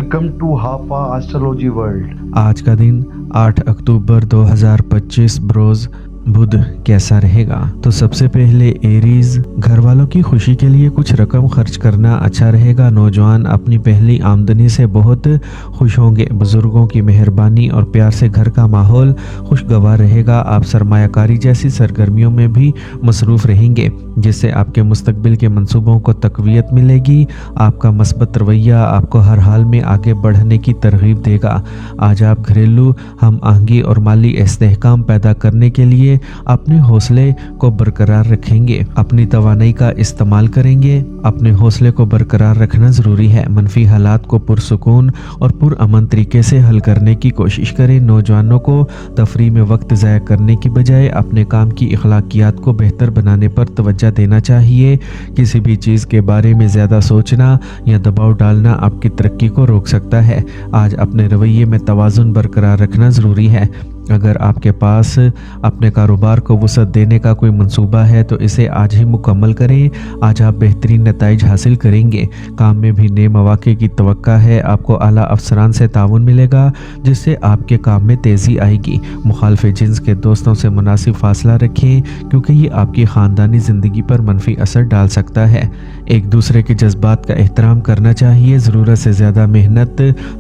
Welcome to हाफा astrology world. आज का दिन 8 अक्टूबर 2025 रोज बुध कैसा रहेगा। तो सबसे पहले एरीज, घर वालों की खुशी के लिए कुछ रकम खर्च करना अच्छा रहेगा। नौजवान अपनी पहली आमदनी से बहुत खुश होंगे। बुजुर्गों की मेहरबानी और प्यार से घर का माहौल खुशगवार रहेगा। आप सरमायाकारी जैसी सरगर्मियों में भी मसरूफ रहेंगे, जिससे आपके मुस्तकबिल के मंसूबों को तकवीत मिलेगी। आपका मस्बत रवैया आपको हर हाल में आगे बढ़ने की तरगीब देगा। आज आप घरेलू हम आहंगी और माली इस्तेहकाम पैदा करने के लिए अपने हौसले को बरकरार रखेंगे। अपनी तवानाई का इस्तेमाल करेंगे। अपने हौसले को बरकरार रखना जरूरी है। मनफी हालात को पुरसुकून और पुरअमन तरीके से हल करने की कोशिश करें। नौजवानों को तफरीह में वक्त ज़ाया करने की बजाय अपने काम की अखलाकियात को बेहतर बनाने पर तवज्जो देना चाहिए। किसी भी चीज़ के बारे में ज़्यादा सोचना या दबाव डालना आपकी तरक्की को रोक सकता है। आज अपने रवैये में तवाज़ुन बरकरार रखना ज़रूरी है। अगर आपके पास अपने कारोबार को वसअत देने का कोई मंसूबा है तो इसे आज ही मुकम्मल करें। आज आप बेहतरीन नताइज हासिल करेंगे। काम में भी नए मौक़े की तवक्का है। आपको आला अफसरान से ताउन मिलेगा, जिससे आपके काम में तेज़ी आएगी। मुखालिफ जिन्स के दोस्तों से मुनासिब फासला रखें, क्योंकि ये आपकी ख़ानदानी ज़िंदगी पर मनफी असर डाल सकता है। एक दूसरे के जज्बात का एहतराम करना चाहिए। ज़रूरत से ज़्यादा मेहनत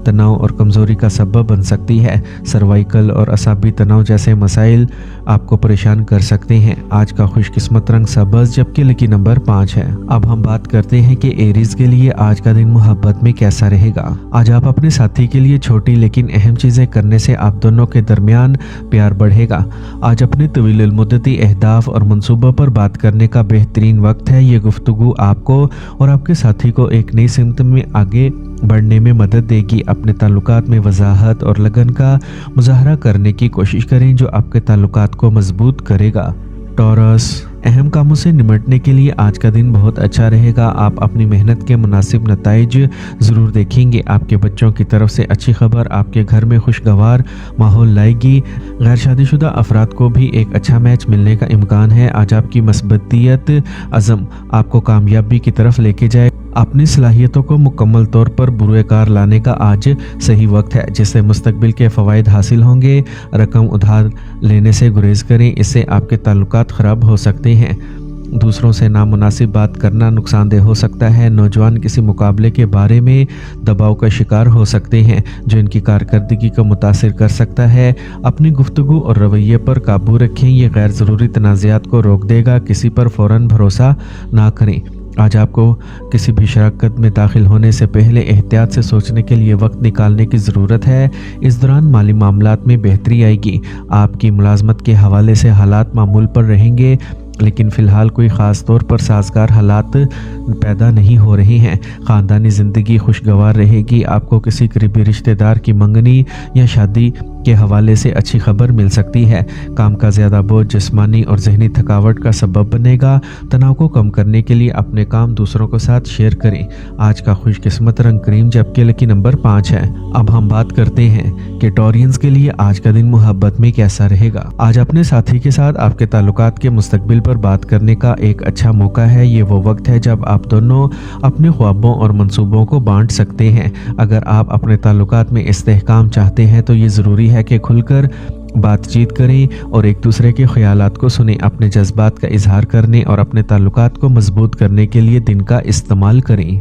तनाव और कमज़ोरी का सबब बन सकती है। सर्वाइकल और भी तनाव जैसे मसाइल आपको परेशान कर सकते हैं। आज का खुशकिस्मत रंग सब्ज़, जबकि लकी नंबर 5 है। अब हम बात करते हैं कि एरीज के लिए आज का दिन मोहब्बत में कैसा रहेगा। आज आप अपने साथी के लिए छोटी लेकिन अहम चीज़ें करने से आप दोनों के दरमियान प्यार बढ़ेगा। आज अपने तवील मुद्दती अहदाफ और मंसूबों पर बात करने का बेहतरीन वक्त है। ये गुफ्तगू आपको और आपके साथी को एक नई सिमत में आगे बढ़ने में मदद देगी। अपने ताल्लुकात में वजाहत और लगन का मुजाहरा करने की कोशिश करें, जो आपके ताल्लुकात को मजबूत करेगा। टॉरस, अहम कामों से निपटने के लिए आज का दिन बहुत अच्छा रहेगा। आप अपनी मेहनत के मुनासिब नताइज ज़रूर देखेंगे। आपके बच्चों की तरफ से अच्छी खबर आपके घर में खुशगवार माहौल लाएगी। गैर शादीशुदा अफराद को भी एक अच्छा मैच मिलने का इम्कान है। आज आपकी मस्बतियत अज़म आपको कामयाबी की तरफ लेके जाए। अपनी सलाहियतों को मुकम्मल तौर पर बुरुएकार लाने का आज सही वक्त है, जिससे मुस्तकबिल के फ़वाइद हासिल होंगे। रकम उधार लेने से गुरेज करें, इससे आपके ताल्लुकात ख़राब हो सकते हैं। दूसरों से नामुनासिब बात करना नुकसानदेह हो सकता है। नौजवान किसी मुकाबले के बारे में दबाव का शिकार हो सकते हैं, जो इनकी कारकर्दगी को मुतासिर कर सकता है। अपनी गुफ्तगू और रवैये पर काबू रखें। ये गैर ज़रूरी तनाज़ात को रोक देगा। किसी पर फ़ौरन भरोसा ना करें। आज आपको किसी भी शराकत में दाखिल होने से पहले एहतियात से सोचने के लिए वक्त निकालने की ज़रूरत है। इस दौरान माली मामलात में बेहतरी आएगी। आपकी मुलाजमत के हवाले से हालात मामूल पर रहेंगे, लेकिन फ़िलहाल कोई ख़ास तौर पर साजगार हालात पैदा नहीं हो रहे हैं। ख़ानदानी ज़िंदगी खुशगवार रहेगी। आपको किसी करीबी रिश्तेदार की मंगनी या शादी के हवाले से अच्छी खबर मिल सकती है। काम का ज़्यादा बोझ जिस्मानी और जहनी थकावट का सबब बनेगा। तनाव को कम करने के लिए अपने काम दूसरों के साथ शेयर करें। आज का खुशकिस्मत रंग क्रीम, जबकि लकी नंबर 5 है। अब हम बात करते हैं कि टॉरियंस के लिए आज का दिन मोहब्बत में कैसा रहेगा। आज अपने साथी के साथ आपके ताल्लुकात के मुस्तकबिल पर बात करने का एक अच्छा मौका है। ये वो वक्त है जब आप दोनों अपने ख्वाबों और मंसूबों को बांट सकते हैं। अगर आप अपने ताल्लुकात में इस्तेहकाम चाहते हैं तो ये ज़रूरी है कि खुलकर बातचीत करें और एक दूसरे के ख्यालात को सुनें। अपने जज्बात का इजहार करने और अपने ताल्लुकात को मजबूत करने के लिए दिन का इस्तेमाल करें।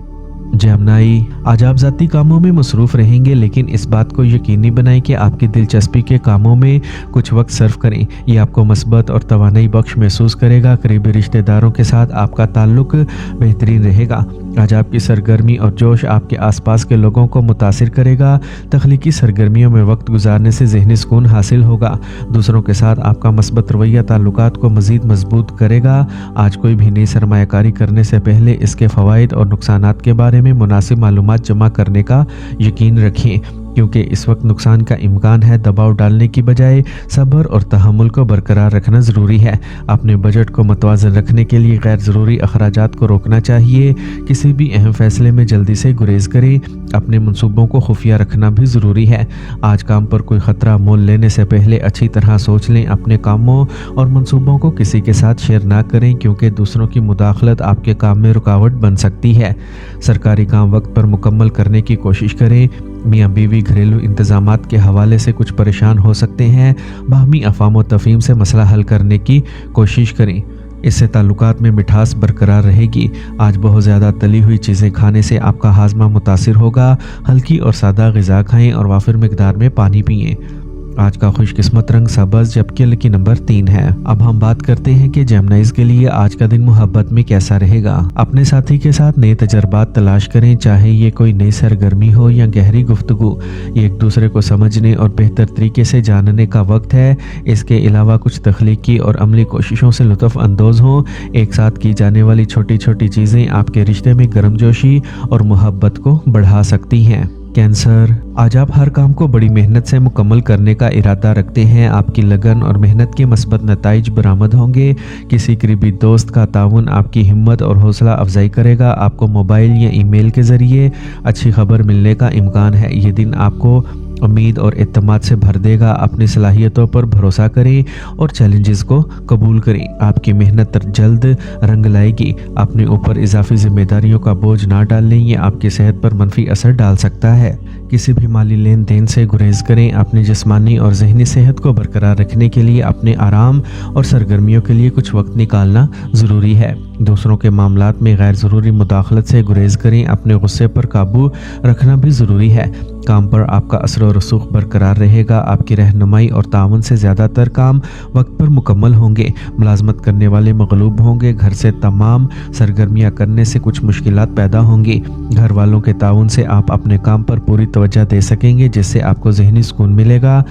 जेमिनी, आज आप ज़ाती कामों में मसरूफ़ रहेंगे, लेकिन इस बात को यकीनी बनाएं कि आपकी दिलचस्पी के कामों में कुछ वक्त सर्फ करें। ये आपको मस्बत और तवानाई बख्श महसूस करेगा। करीबी रिश्तेदारों के साथ आपका ताल्लुक बेहतरीन रहेगा। आज आपकी सरगर्मी और जोश आपके आसपास के लोगों को मुतासिर करेगा। तख्लीकी सरगर्मियों में वक्त गुजारने से ज़हनी सुकून हासिल होगा। दूसरों के साथ आपका मस्बत रवैया ताल्लुकात को मज़ीद मजबूत करेगा। आज कोई भी नई सरमायाकारी करने से पहले इसके फ़वाइद और नुकसानात के बारे में मुनासिब मालूमात जमा करने का यकीन रखें, क्योंकि इस वक्त नुकसान का इम्कान है। दबाव डालने की बजाय सब्र और तहम्मुल को बरकरार रखना ज़रूरी है। अपने बजट को मतवाज़न रखने के लिए गैर ज़रूरी अखराजात को रोकना चाहिए। किसी भी अहम फैसले में जल्दी से गुरेज करें। अपने मंसूबों को खुफिया रखना भी ज़रूरी है। आज काम पर कोई ख़तरा मोल लेने से पहले अच्छी तरह सोच लें। अपने कामों और मंसूबों को किसी के साथ शेयर ना करें, क्योंकि दूसरों की मुदाखलत आपके काम में रुकावट बन सकती है। सरकारी काम वक्त पर मुकम्मल करने की कोशिश करें। मियाँ बीवी घरेलू इंतजामात के हवाले से कुछ परेशान हो सकते हैं। बाहमी अफ़ाम व तफ़हीम से मसला हल करने की कोशिश करें, इससे ताल्लुकात में मिठास बरकरार रहेगी। आज बहुत ज़्यादा तली हुई चीज़ें खाने से आपका हाजमा मुतासिर होगा। हल्की और सादा ग़िज़ा खाएं और वाफिर मिकदार में पानी पिएं। आज का खुशकिस्मत रंग सब्ज़, जबकि लकी नंबर 3 है। अब हम बात करते हैं कि जेमिनीज़ के लिए आज का दिन मोहब्बत में कैसा रहेगा। अपने साथी के साथ नए तजर्बात तलाश करें, चाहे ये कोई नई सरगर्मी हो या गहरी गुफ्तगू। ये एक दूसरे को समझने और बेहतर तरीके से जानने का वक्त है। इसके अलावा कुछ तख्लीकी और अमली कोशिशों से लुत्फ़ अंदोज़ हों। एक साथ की जाने वाली छोटी छोटी चीज़ें आपके रिश्ते में गर्मजोशी और मोहब्बत को बढ़ा सकती हैं। कैंसर, आज आप हर काम को बड़ी मेहनत से मुकम्मल करने का इरादा रखते हैं। आपकी लगन और मेहनत के मस्बत नताइज बरामद होंगे। किसी करीबी दोस्त का ताउन आपकी हिम्मत और हौसला अफजाई करेगा। आपको मोबाइल या ईमेल के ज़रिए अच्छी खबर मिलने का इम्कान है। ये दिन आपको उम्मीद और एतमाद से भर देगा। अपनी सलाहियतों पर भरोसा करें और चैलेंजेस को कबूल करें। आपकी मेहनत जल्द रंग लाएगी। अपने ऊपर इजाफी जिम्मेदारियों का बोझ ना डालें, ये आपकी सेहत पर मनफी असर डाल सकता है। किसी भी माली लेन देन से गुरेज करें। अपनी जिस्मानी और जहनी सेहत को बरकरार रखने के लिए अपने आराम और सरगर्मियों के लिए कुछ वक्त निकालना ज़रूरी है। दूसरों के मामलात में गैर ज़रूरी मुदाखलत से गुरेज करें। अपने गुस्से पर काबू रखना भी ज़रूरी है। काम पर आपका असर और रसूख बरकरार रहेगा। आपकी रहनुमाई और तावन से ज़्यादातर काम वक्त पर मुकम्मल होंगे। मुलाजमत करने वाले मगलूब होंगे। घर से तमाम सरगर्मियाँ करने से कुछ मुश्किलात पैदा होंगी। घर वालों के ताउन से आप अपने काम पर पूरी तवज्जो दे सकेंगे, जिससे आपको ज़हनी सुकून मिलेगा।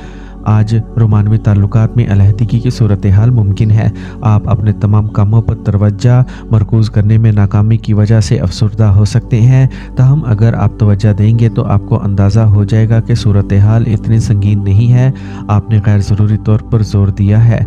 आज रोमानवी ताल्लुकात में अलहदगी की सूरत हाल मुमकिन है। आप अपने तमाम कामों पर तवज्जो मरकूज़ करने में नाकामी की वजह से अफसरदा हो सकते हैं। ताहम अगर आप तवज्जो देंगे तो आपको अंदाज़ा हो जाएगा कि सूरत हाल इतनी संगीन नहीं है। आपने गैर ज़रूरी तौर पर जोर दिया है।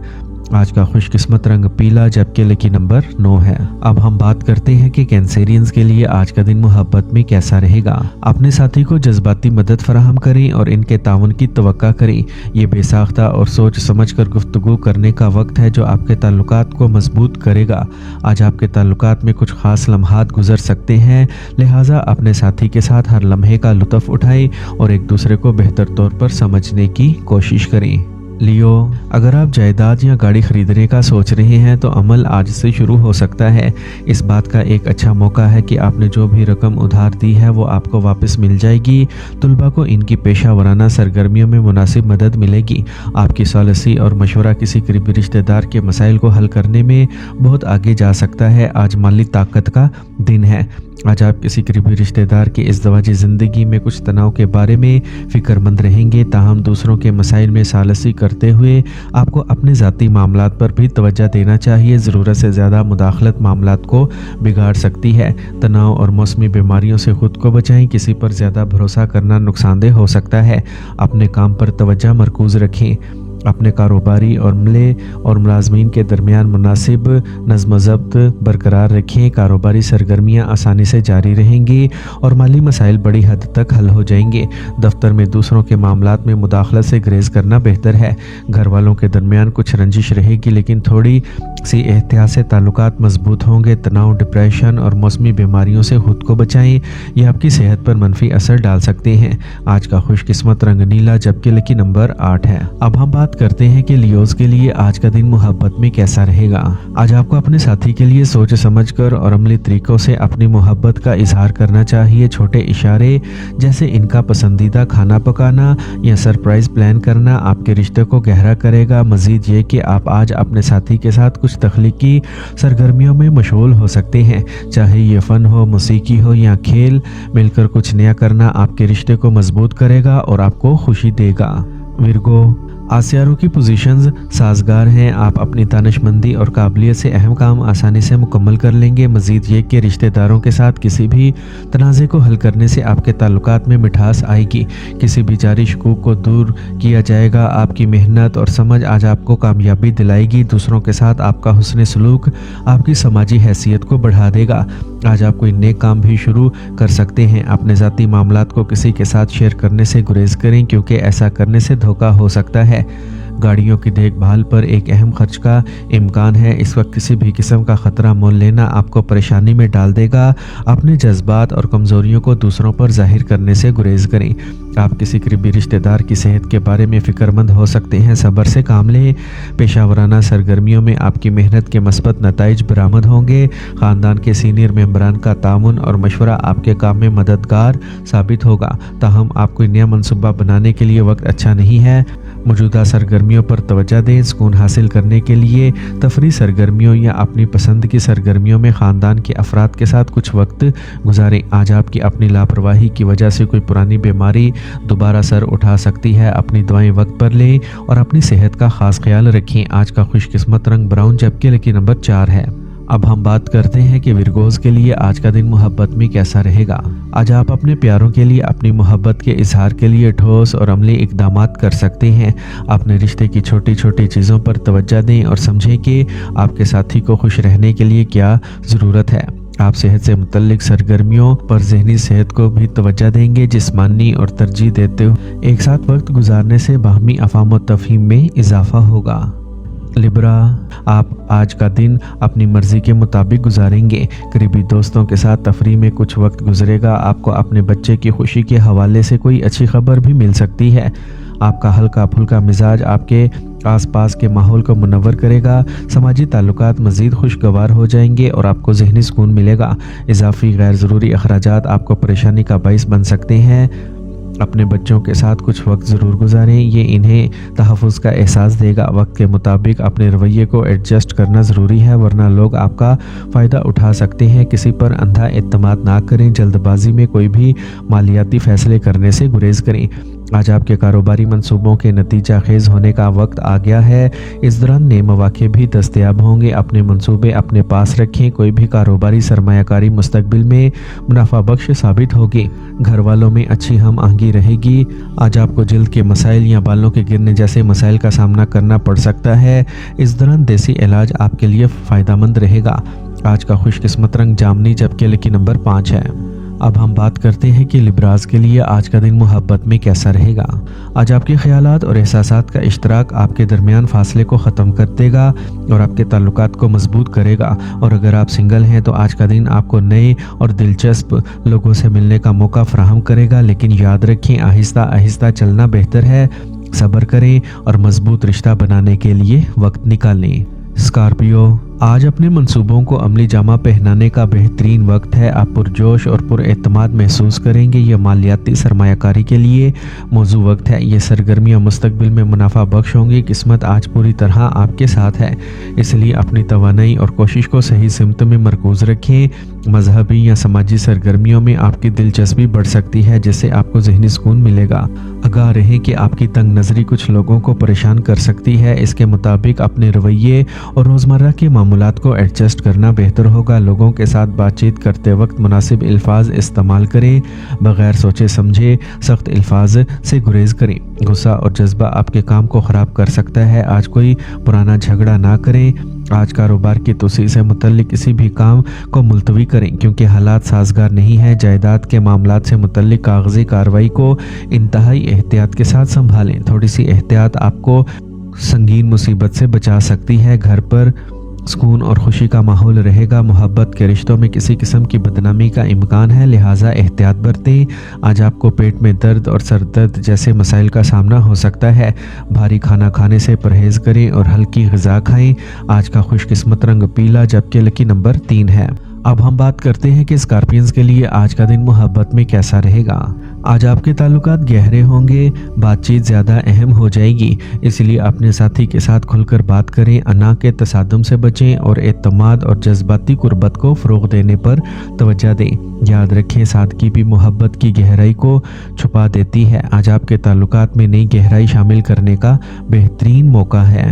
आज का खुशकिस्मत रंग पीला, जबकि लकी नंबर 9 है। अब हम बात करते हैं कि कैंसेरियंस के लिए आज का दिन मोहब्बत में कैसा रहेगा। अपने साथी को जज्बाती मदद फराहम करें और इनके ताउन की तवक्का करें। ये बेसाख्ता और सोच समझ कर गुफ्तगू करने का वक्त है, जो आपके ताल्लुकात को मजबूत करेगा। आज आपके ताल्लुकात में कुछ खास लम्हात गुजर सकते हैं, लिहाजा अपने साथी के साथ हर लम्हे का लुत्फ़ उठाएं और एक दूसरे को बेहतर तौर पर समझने की कोशिश करें। लियो, अगर आप जायदाद या गाड़ी खरीदने का सोच रहे हैं तो अमल आज से शुरू हो सकता है। इस बात का एक अच्छा मौका है कि आपने जो भी रकम उधार दी है वो आपको वापस मिल जाएगी। तुलबा को इनकी पेशा वराना सरगर्मियों में मुनासिब मदद मिलेगी। आपकी सॉलिसी और मशवरा किसी करीबी रिश्तेदार के मसाइल को हल करने में बहुत आगे जा सकता है। आज माली ताकत का दिन है। आज आप किसी करीबी रिश्तेदार की इज़्दवाजी ज़िंदगी में कुछ तनाव के बारे में फ़िक्रमंद रहेंगे। ताहम दूसरों के मसाइल में सालसी करते हुए आपको अपने ज़ाती मामलात पर भी तवज्जो देना चाहिए। ज़रूरत से ज़्यादा मुदाखलत मामलात को बिगाड़ सकती है। तनाव और मौसमी बीमारियों से ख़ुद को बचाएं। किसी पर ज़्यादा भरोसा करना नुकसानदेह हो सकता है। अपने काम पर तवज्जो मरकूज़ रखें। अपने कारोबारी और अमले और मुलाजमीन के दरमियान मुनासिब नज़्म ज़ब्त बरकरार रखें। कारोबारी सरगर्मियाँ आसानी से जारी रहेंगी और माली मसाइल बड़ी हद तक हल हो जाएंगे। दफ्तर में दूसरों के मामलात में मुदाखलत से ग्रेज़ करना बेहतर है। घर वालों के दरमियान कुछ रंजिश रहेगी, लेकिन थोड़ी सी एहतियात से ताल्लुकात मजबूत होंगे। तनाव, डिप्रेशन और मौसमी बीमारियों से खुद को बचाएं, ये आपकी सेहत पर मनफी असर डाल सकते हैं। आज का खुशकिस्मत रंग नीला, जबकि लकी नंबर 8 है। अब हम बात करते हैं कि लियोज़ के लिए आज का दिन मोहब्बत में कैसा रहेगा। आज आपको अपने साथी के लिए सोच समझकर और अमली तरीकों से अपनी मोहब्बत का इजहार करना चाहिए। छोटे इशारे जैसे इनका पसंदीदा खाना पकाना या सरप्राइज प्लान करना आपके रिश्ते को गहरा करेगा। मजीद ये कि आप आज अपने साथी के साथ कुछ तख्लीकी सरगर्मियों में मशगूल हो सकते हैं, चाहे ये फ़न हो, मौसीकी हो या खेल। मिलकर कुछ नया करना आपके रिश्ते को मजबूत करेगा और आपको खुशी देगा। विर्गो, आसियारों की पोजीशंस साजगार हैं। आप अपनी दानिशमंदी और काबिलियत से अहम काम आसानी से मुकम्मल कर लेंगे। मज़ीद ये कि रिश्तेदारों के साथ किसी भी तनाज़े को हल करने से आपके ताल्लुकात में मिठास आएगी। किसी भी जारी शकूक को दूर किया जाएगा। आपकी मेहनत और समझ आज आपको कामयाबी दिलाएगी। दूसरों के साथ आपका हुस्न सलूक आपकी समाजी हैसियत को बढ़ा देगा। आज आप कोई नेक काम भी शुरू कर सकते हैं। अपने ذاتی मामलात को किसी के साथ शेयर करने से गुरेज करें क्योंकि ऐसा करने से धोखा हो सकता है। गाड़ियों की देखभाल पर एक अहम खर्च का इम्कान है। इस वक्त किसी भी किस्म का खतरा मोल लेना आपको परेशानी में डाल देगा। अपने जज्बात और कमज़ोरियों को दूसरों पर जाहिर करने से गुरेज करें। आप किसी करीबी रिश्तेदार की सेहत के बारे में फ़िक्रमंद हो सकते हैं। सब्र से काम लें। पेशावराना सरगर्मियों में आपकी मेहनत के मस्बत नताइज बरामद होंगे। ख़ानदान के सीनियर मेंबरान का ताउन और मशवरा आपके काम में मददगार साबित होगा। ताहम आप कोई नया मनसूबा बनाने के लिए वक्त अच्छा नहीं है। मौजूदा सरगर्मियों पर तवज्जो दें। सुकून हासिल करने के लिए तफरी सरगर्मियों या अपनी पसंद की सरगर्मियों में ख़ानदान के अफराद के साथ कुछ वक्त गुजारें। आज आपकी अपनी लापरवाही की वजह से कोई पुरानी बीमारी दोबारा सर उठा सकती है। अपनी दवाएं वक्त पर लें और अपनी सेहत का ख़ास ख्याल रखें। आज का खुशकिस्मत रंग ब्राउन जबकि लकी नंबर 4 है। अब हम बात करते हैं कि विरगोज़ के लिए आज का दिन मोहब्बत में कैसा रहेगा। आज आप अपने प्यारों के लिए अपनी मोहब्बत के इजहार के लिए ठोस और अमली इक़दामात कर सकते हैं। अपने रिश्ते की छोटी छोटी चीज़ों पर तवज्जो दें और समझें कि आपके साथी को खुश रहने के लिए क्या ज़रूरत है। आप सेहत से मुतल्लिक सरगर्मियों पर ज़हनी सेहत को भी तवज्जो देंगे। जिस्मानी और तरजीह देते हुए एक साथ वक्त गुजारने से बाहमी अफ़ाम व तफ़हीम में इजाफा होगा। लिब्रा, आप आज का दिन अपनी मर्जी के मुताबिक गुजारेंगे। करीबी दोस्तों के साथ तफरीह में कुछ वक्त गुजरेगा। आपको अपने बच्चे की खुशी के हवाले से कोई अच्छी खबर भी मिल सकती है। आपका हल्का फुल्का मिजाज आपके आसपास के माहौल को मुनव्वर करेगा। समाजी ताल्लुकात मज़ीद खुशगवार हो जाएंगे और आपको ज़हनी सुकून मिलेगा। इजाफी गैर ज़रूरी अखराजात आपको परेशानी का बाइस बन सकते हैं। अपने बच्चों के साथ कुछ वक्त ज़रूर गुजारें। ये इन्हें तहफ़्फ़ुज़ का एहसास देगा। वक्त के मुताबिक अपने रवैये को एडजस्ट करना ज़रूरी है वरना लोग आपका फ़ायदा उठा सकते हैं। किसी पर अंधा एतमाद ना करें। जल्दबाजी में कोई भी मालियाती फ़ैसले करने से गुरेज करें। आज आपके कारोबारी मंसूबों के नतीजा खेज़ होने का वक्त आ गया है। इस दौरान नए मौक़े भी दस्तयाब होंगे। अपने मंसूबे अपने पास रखें। कोई भी कारोबारी सरमायाकारी मुस्तकबिल में मुनाफा बख्श साबित होगी। घर वालों में अच्छी हम आहंगी रहेगी। आज आपको जल्द के मसाइल या बालों के गिरने जैसे मसाइल का सामना करना पड़ सकता है। इस दौरान देसी इलाज आपके लिए फ़ायदेमंद रहेगा। आज का खुशकिस्मत रंग जामनी जबकि लकी नंबर 5 है। अब हम बात करते हैं कि लिब्राज के लिए आज का दिन मोहब्बत में कैसा रहेगा। आज आपके ख्यालात और एहसासात का इश्तराक आपके दरमियान फासले को ख़त्म कर देगा और आपके ताल्लुकात को मजबूत करेगा। और अगर आप सिंगल हैं तो आज का दिन आपको नए और दिलचस्प लोगों से मिलने का मौका फराहम करेगा। लेकिन याद रखें, आहिस्ता आहिस्ता चलना बेहतर है। सब्र करें और मजबूत रिश्ता बनाने के लिए वक्त निकालें। स्कॉर्पियो, आज अपने मंसूबों को अमली जामा पहनाने का बेहतरीन वक्त है। आप पुरजोश और पुरएतमाद महसूस करेंगे। यह मालियाती सरमायाकारी के लिए मौजू वक्त है। ये सरगर्मियाँ मुस्तकबिल में मुनाफा बख्श होंगी। किस्मत आज पूरी तरह आपके साथ है, इसलिए अपनी तवानाई और कोशिश को सही सिमत में मरकूज़ रखें। मजहबी या समाजी सरगर्मियों में आपकी दिलचस्पी बढ़ सकती है जिससे आपको ज़हनी सुकून मिलेगा। आगाह रहें कि आपकी तंग नज़री कुछ लोगों को परेशान कर सकती है। इसके मुताबिक अपने रवैये और रोज़मर्रा के मामूलात को एडजस्ट करना बेहतर होगा। लोगों के साथ बातचीत करते वक्त मुनासिब अल्फाज इस्तेमाल करें। बग़ैर सोचे समझे सख्त अल्फाज से गुरेज करें। गुस्सा और जज्बा आपके काम को ख़राब कर सकता है। आज कोई पुराना झगड़ा ना करें। आज कारोबार की तोसी से मुतल्लिक किसी भी काम को मुलतवी करें क्योंकि हालात साजगार नहीं है। जायदाद के मामलात से मुतल्लिक कागजी कार्रवाई को इंतहाई एहतियात के साथ संभालें। थोड़ी सी एहतियात आपको संगीन मुसीबत से बचा सकती है। घर पर सुकून और खुशी का माहौल रहेगा। मोहब्बत के रिश्तों में किसी किस्म की बदनामी का इम्कान है, लिहाजा एहतियात बरतें। आज आपको पेट में दर्द और सर दर्द जैसे मसाइल का सामना हो सकता है। भारी खाना खाने से परहेज़ करें और हल्की ग़िज़ा खाएं। आज का खुशकिस्मत रंग पीला जबकि लकी नंबर 3 है। अब हम बात करते हैं कि स्कॉर्पियंस के लिए आज का दिन मोहब्बत में कैसा रहेगा। आज आपके ताल्लुकात गहरे होंगे। बातचीत ज़्यादा अहम हो जाएगी, इसलिए अपने साथी के साथ खुलकर बात करें। अना के तसादुम से बचें और एतमाद और जज्बाती कुर्बत को फ़रोग़ देने पर तवज्जो दें। याद रखें, सादगी भी मोहब्बत की गहराई को छुपा देती है। आज आपके ताल्लुकात में नई गहराई शामिल करने का बेहतरीन मौका है।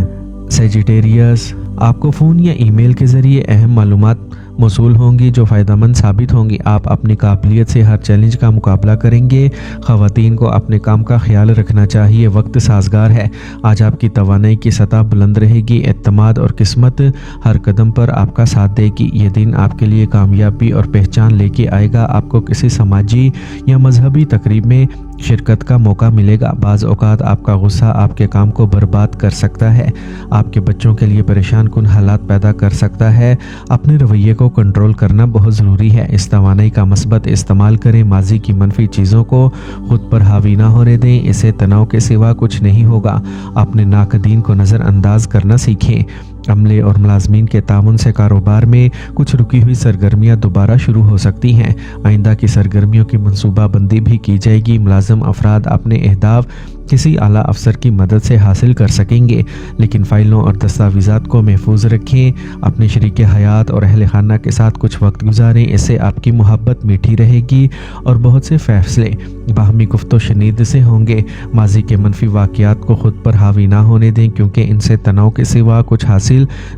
सेजिटेरियस, आपको फ़ोन या ईमेल के ज़रिए अहम मालूमात मौसूल होंगी जो फ़ायदा मंद साबित होंगी। आप अपनी काबिलियत से हर चैलेंज का मुकाबला करेंगे। ख़वातीन को अपने काम का ख्याल रखना चाहिए, वक्त साजगार है। आज आपकी तवानाई की सतह बुलंद रहेगी। एतमाद और किस्मत हर कदम पर आपका साथ देगी। ये दिन आपके लिए कामयाबी और पहचान लेके आएगा। आपको किसी समाजी या मजहबी तकरीब में शिरकत का मौका मिलेगा। बाज़ औक़ात आपका गुस्सा आपके काम को बर्बाद कर सकता है, आपके बच्चों के लिए परेशान कुन हालात पैदा कर सकता है। अपने रवैये को कंट्रोल करना बहुत ज़रूरी है। इस तवानाई का मस्बत इस्तेमाल करें। माजी की मनफी चीज़ों को खुद पर हावी ना होने दें, इससे तनाव के सिवा कुछ नहीं होगा। अपने नाकदीन को नज़रअंदाज करना सीखें। अमले और मुलाजमीन के ताउन से कारोबार में कुछ रुकी हुई सरगर्मियां दोबारा शुरू हो सकती हैं। आइंदा की सरगर्मियों की मनसूबाबंदी भी की जाएगी। मुलाजम अफराद अपने अहदाफ किसी आला अफसर की मदद से हासिल कर सकेंगे, लेकिन फ़ाइलों और दस्तावेज़ात को महफूज रखें। अपने शरीक हयात और अहल खाना के साथ कुछ वक्त गुजारें, इससे आपकी मोहब्बत मीठी रहेगी और बहुत से फ़ैसले बाहमी गुफ्तो शनीद से होंगे। माजी के मनफी वाक़यात को खुद पर हावी ना होने दें, क्योंकि इनसे तनाव के सिवा कुछ हासिल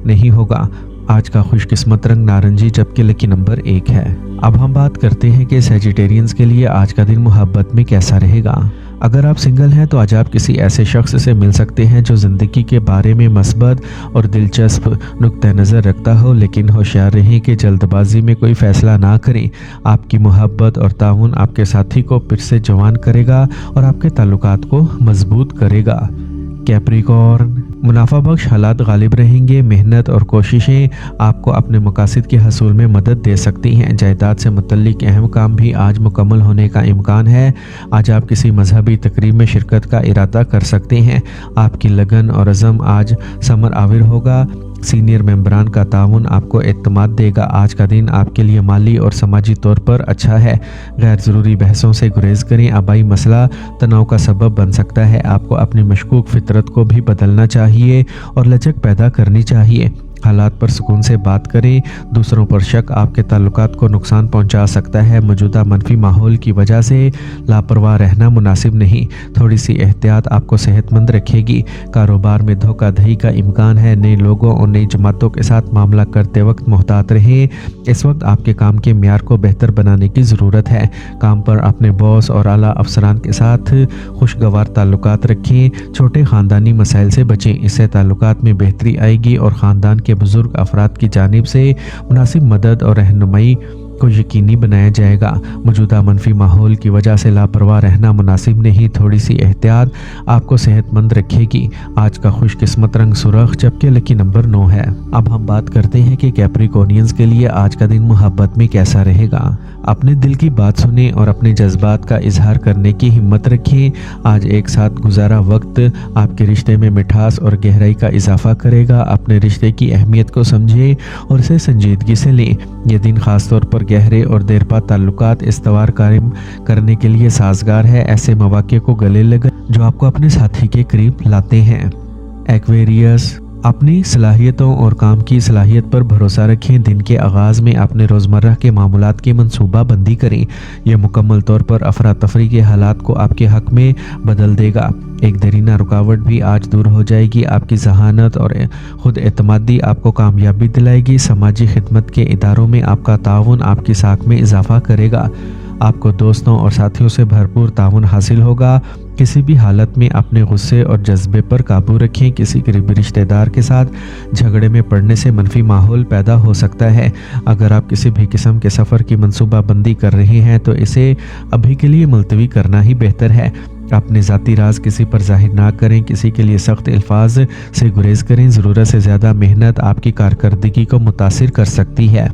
नहीं होगा। आज का खुशकिस्मत रंग नारंगी, जबकि लकी नंबर 1 है। अब हम बात करते हैं कि सैजिटेरियंस के लिए आज का दिन मोहब्बत में कैसा रहेगा। अगर आप सिंगल हैं तो आज आप किसी ऐसे शख्स से मिल सकते हैं जो ज़िंदगी के बारे में मस्बत और दिलचस्प नुक्ता नज़र रखता हो, लेकिन होशियार रहें कि जल्दबाजी में कोई फ़ैसला ना करें। आपकी मोहब्बत और ताउन आपके साथी को फिर से जवान करेगा और आपके ताल्लुकात को मजबूत करेगा। कैप्रिकॉर्न, मुनाफा बख्श हालात गालिब रहेंगे। मेहनत और कोशिशें आपको अपने मकासद के हसूल में मदद दे सकती हैं। जायदाद से मुतल्लिक अहम काम भी आज मुकम्मल होने का इम्कान है। आज आप किसी मजहबी तकरीब में शिरकत का इरादा कर सकते हैं। आपकी लगन और अज़म आज समर आविर होगा। सीनियर मेंबरान का ताउन आपको एतमाद देगा। आज का दिन आपके लिए माली और समाजी तौर पर अच्छा है। गैर ज़रूरी बहसों से गुरेज करें। आबाई मसला तनाव का सबब बन सकता है। आपको अपनी मशकूक फितरत को भी बदलना चाहिए और लचक पैदा करनी चाहिए। हालात पर सुकून से बात करें। दूसरों पर शक आपके ताल्लुकात को नुकसान पहुंचा सकता है। मौजूदा मनफी माहौल की वजह से लापरवाह रहना मुनासिब नहीं। थोड़ी सी एहतियात आपको सेहतमंद रखेगी। कारोबार में धोखाधड़ी का इम्कान है। नए लोगों और नई जमातों के साथ मामला करते वक्त मोहतात रहें। इस वक्त आपके काम के मियार को बेहतर बनाने की ज़रूरत है। काम पर अपने बॉस और आला अफसरान के साथ खुशगवार ताल्लुकात रखें। छोटे ख़ानदानी मसाइल से बचें, इससे ताल्लुकात में बेहतरी आएगी और ख़ानदान के बुजुर्ग अफराद की जानिब से मुनासिब मदद और रहनुमाई को यकीनी बनाया जाएगा। मौजूदा मनफी माहौल की वजह से लापरवाह रहना मुनासिब नहीं। थोड़ी सी एहतियात आपको सेहतमंद रखेगी। आज का खुशकिस्मत रंग सुर्ख, जबकि लकी नंबर 9 है। अब हम बात करते हैं कि कैप्रिकॉर्नियंस के लिए आज का दिन मोहब्बत में कैसा रहेगा। अपने दिल की बात सुने और अपने जज्बात का इजहार करने की हिम्मत रखें। आज एक साथ गुजारा वक्त आपके रिश्ते में मिठास और गहराई का इजाफा करेगा। अपने रिश्ते की अहमियत को समझें और इसे संजीदगी से लें। यह दिन खास तौर पर गहरे और देरपा ताल्लुकात इस्तवार कायम करने के लिए साजगार है। ऐसे मौके को गले लगा जो आपको अपने साथी के करीब लाते हैं। एक्वेरियस, अपनी सलाहियतों और काम की सलाहियत पर भरोसा रखें। दिन के आगाज़ में अपने रोज़मर्रा के मामूलात की मनसूबा बंदी करें। यह मुकम्मल तौर पर अफरा तफरी के हालात को आपके हक में बदल देगा। एक दरीना रुकावट भी आज दूर हो जाएगी। आपकी जहानत और खुद एतमादी आपको कामयाबी दिलाएगी। समाजी खिदमत के इदारों में आपका ताउन आपकी साख में इजाफा करेगा। आपको दोस्तों और साथियों से भरपूर ताउन हासिल होगा। किसी भी हालत में अपने गुस्से और जज्बे पर काबू रखें। किसी करीबी रिश्तेदार के साथ झगड़े में पड़ने से मनफी माहौल पैदा हो सकता है। अगर आप किसी भी किस्म के सफ़र की मनसूबाबंदी कर रहे हैं तो इसे अभी के लिए मुलतवी करना ही बेहतर है। अपने ज़ाती राज किसी पर जाहिर ना करें। किसी के लिए सख्त अल्फाज से गुरेज करें। ज़रूरत से ज़्यादा मेहनत आपकी कारकर्दगी को मुतासिर कर सकती है।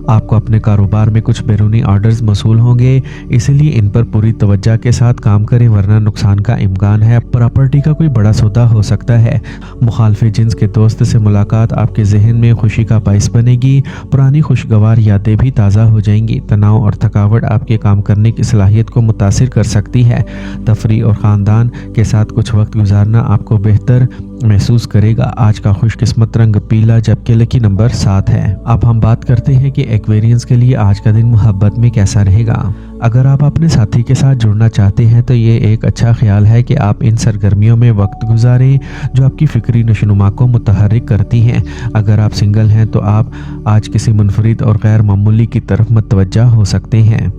आपको अपने कारोबार में कुछ बैरूनी ऑर्डर्स मौसूल होंगे, इसलिए इन पर पूरी तवज्जो के साथ काम करें, वरना नुकसान का इम्कान है। प्रॉपर्टी का कोई बड़ा सौदा हो सकता है। मुखालफे जिन्स के दोस्त से मुलाकात आपके जहन में खुशी का बाइस बनेगी। पुरानी खुशगवार यादें भी ताज़ा हो जाएंगी। तनाव और थकावट आपके काम करने की सलाहियत को मुतासिर कर सकती है। तफरी और ख़ानदान के साथ कुछ वक्त गुजारना आपको बेहतर महसूस करेगा। आज का खुशकिस्मत रंग पीला जबकि लकी नंबर 7 है। अब हम बात करते हैं कि एक्वेरियंस के लिए आज का दिन मोहब्बत में कैसा रहेगा। अगर आप अपने साथी के साथ जुड़ना चाहते हैं तो ये एक अच्छा ख्याल है कि आप इन सरगर्मियों में वक्त गुजारें जो आपकी फिक्री नशोनुमा को मुतहर्रिक करती हैं। अगर आप सिंगल हैं तो आप आज किसी मुनफरिद और गैर मामूली की तरफ मुतवज्जा हो सकते हैं।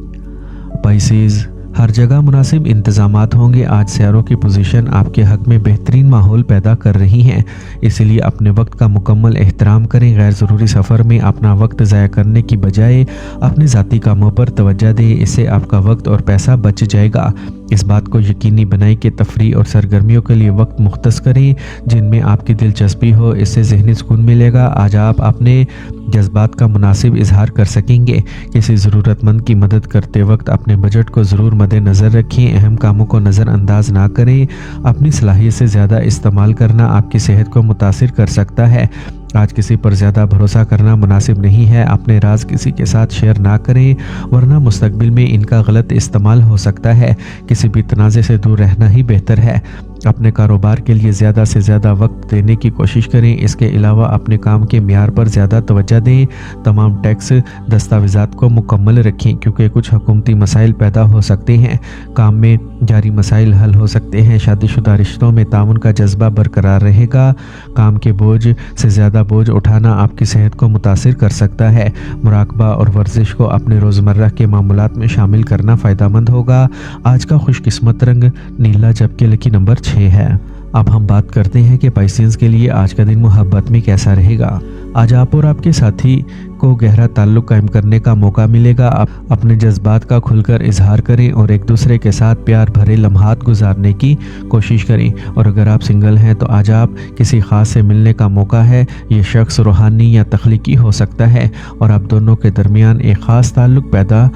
पाइसेस, हर जगह मुनासिब इंतजामात होंगे। आज सियारों की पोजीशन आपके हक में बेहतरीन माहौल पैदा कर रही हैं, इसलिए अपने वक्त का मुकम्मल एहतराम करें। गैर ज़रूरी सफ़र में अपना वक्त ज़ाया करने की बजाय अपने ज़ाती कामों पर तवज्जो दें, इससे आपका वक्त और पैसा बच जाएगा। इस बात को यकीनी बनाएं कि तफरी और सरगर्मियों के लिए वक्त मुख्तस करें जिनमें आपकी दिलचस्पी हो, इससे ज़हनी सुकून मिलेगा। आज आप अपने जज्बात का मुनासिब इजहार कर सकेंगे। किसी ज़रूरतमंद की मदद करते वक्त अपने बजट को ज़रूर मद्देनज़र रखें। अहम कामों को नज़रअंदाज ना करें। अपनी सलाहियत से ज़्यादा इस्तेमाल करना आपकी सेहत को मुतासिर कर सकता है। आज किसी पर ज़्यादा भरोसा करना मुनासिब नहीं है। अपने राज किसी के साथ शेयर ना करें वरना मुस्तकबिल में इनका गलत इस्तेमाल हो सकता है। किसी भी तनाज़े से दूर रहना ही बेहतर है। अपने कारोबार के लिए ज़्यादा से ज़्यादा वक्त देने की कोशिश करें। इसके अलावा अपने काम के मियार पर ज़्यादा तवज्जो दें। तमाम टैक्स दस्तावेज़ात को मुकम्मल रखें क्योंकि कुछ हुकूमती मसाइल पैदा हो सकते हैं। काम में जारी मसाइल हल हो सकते हैं। शादीशुदा रिश्तों में ताउन का जज्बा बरकरार रहेगा। काम के बोझ से ज़्यादा बोझ उठाना आपकी सेहत को मुतासिर कर सकता है। मुराकबा और वर्जिश को अपने रोज़मर्रा के मामूलात में शामिल करना फ़ायदेमंद होगा। आज का खुशकिस्मत रंग नीला जबकि लकी नंबर 6 है। अब हम बात करते हैं कि पाइसेंस के लिए आज का दिन मोहब्बत में कैसा रहेगा। आज आप और आपके साथी को गहरा ताल्लुक़ कायम करने का मौका मिलेगा। आप अपने जज्बात का खुलकर इजहार करें और एक दूसरे के साथ प्यार भरे लम्हात गुजारने की कोशिश करें। और अगर आप सिंगल हैं तो आज आप किसी ख़ास से मिलने का मौका है। ये शख्स रूहानी या तख्लीकी हो सकता है और आप दोनों के दरमियान एक ख़ास ताल्लुक़ पैदा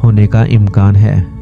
होने का इम्कान है।